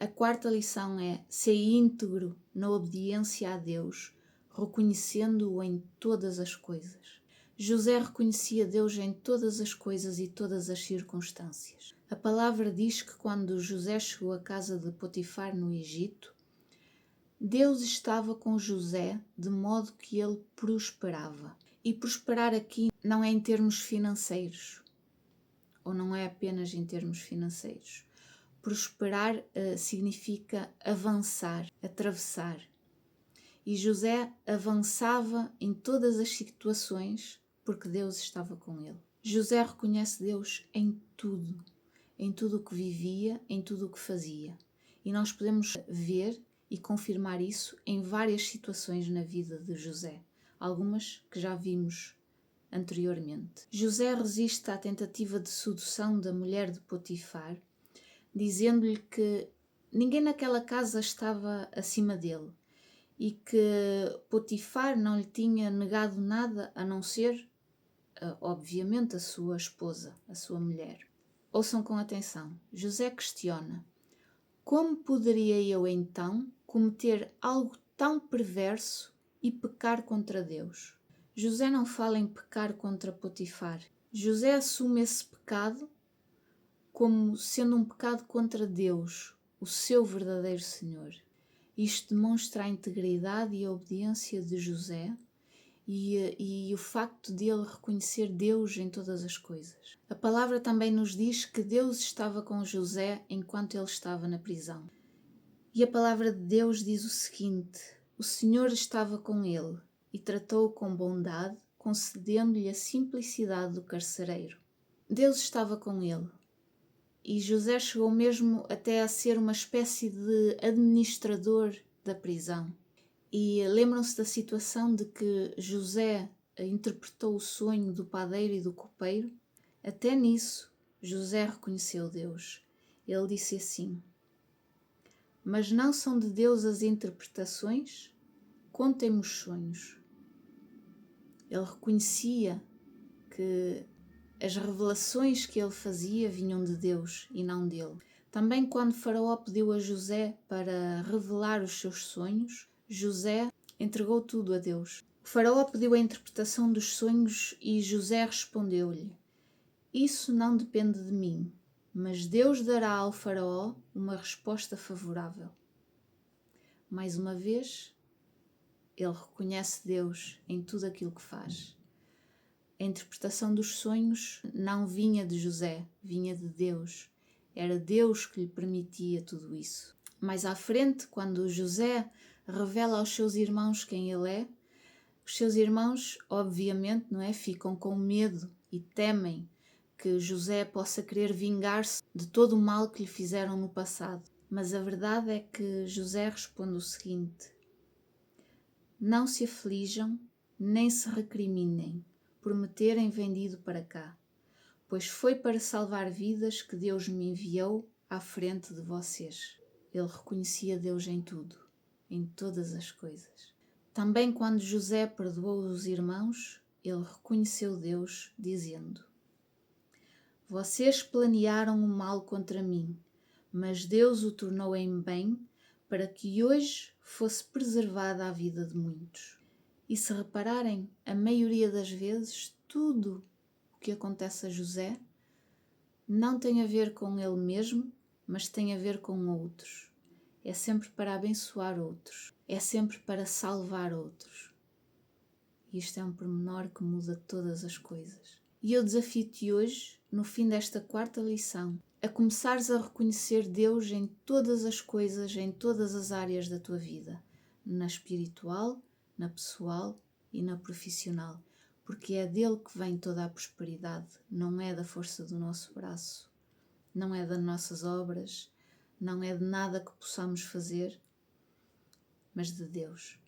A quarta lição é: ser íntegro na obediência a Deus, reconhecendo-o em todas as coisas. José reconhecia Deus em todas as coisas e todas as circunstâncias. A palavra diz que quando José chegou à casa de Potifar no Egito, Deus estava com José de modo que ele prosperava. E prosperar aqui não é em termos financeiros, ou não é apenas em termos financeiros. Prosperar significa avançar, atravessar. E José avançava em todas as situações porque Deus estava com ele. José reconhece Deus em tudo o que vivia, em tudo o que fazia. E nós podemos ver e confirmar isso em várias situações na vida de José, algumas que já vimos anteriormente. José resiste à tentativa de sedução da mulher de Potifar, dizendo-lhe que ninguém naquela casa estava acima dele e que Potifar não lhe tinha negado nada a não ser, obviamente, a sua esposa, a sua mulher. Ouçam com atenção. José questiona: como poderia eu então cometer algo tão perverso e pecar contra Deus? José não fala em pecar contra Potifar. José assume esse pecado como sendo um pecado contra Deus, o seu verdadeiro Senhor. Isto demonstra a integridade e a obediência de José e o facto de ele reconhecer Deus em todas as coisas. A palavra também nos diz que Deus estava com José enquanto ele estava na prisão. E a palavra de Deus diz o seguinte: o Senhor estava com ele e tratou-o com bondade, concedendo-lhe a simplicidade do carcereiro. Deus estava com ele. E José chegou mesmo até a ser uma espécie de administrador da prisão. E lembram-se da situação de que José interpretou o sonho do padeiro e do copeiro? Até nisso, José reconheceu Deus. Ele disse assim: mas não são de Deus as interpretações? Contem-me os sonhos. Ele reconhecia que as revelações que ele fazia vinham de Deus e não dele. Também quando Faraó pediu a José para revelar os seus sonhos, José entregou tudo a Deus. O Faraó pediu a interpretação dos sonhos e José respondeu-lhe: isso não depende de mim, mas Deus dará ao Faraó uma resposta favorável. Mais uma vez, ele reconhece Deus em tudo aquilo que faz. A interpretação dos sonhos não vinha de José, vinha de Deus. Era Deus que lhe permitia tudo isso. Mais à frente, quando José revela aos seus irmãos quem ele é, os seus irmãos, obviamente, não é, ficam com medo e temem que José possa querer vingar-se de todo o mal que lhe fizeram no passado. Mas a verdade é que José responde o seguinte: não se aflijam, nem se recriminem por me terem vendido para cá, pois foi para salvar vidas que Deus me enviou à frente de vocês. Ele reconhecia Deus em tudo, em todas as coisas. Também quando José perdoou os irmãos, ele reconheceu Deus, dizendo: vocês planearam o mal contra mim, mas Deus o tornou em bem para que hoje fosse preservada a vida de muitos. E se repararem, a maioria das vezes, tudo o que acontece a José não tem a ver com ele mesmo, mas tem a ver com outros. É sempre para abençoar outros. É sempre para salvar outros. E isto é um pormenor que muda todas as coisas. E eu desafio-te hoje, no fim desta quarta lição, a começares a reconhecer Deus em todas as coisas, em todas as áreas da tua vida. Na espiritual, na pessoal e na profissional. Porque é dele que vem toda a prosperidade, não é da força do nosso braço, não é das nossas obras, não é de nada que possamos fazer, mas de Deus.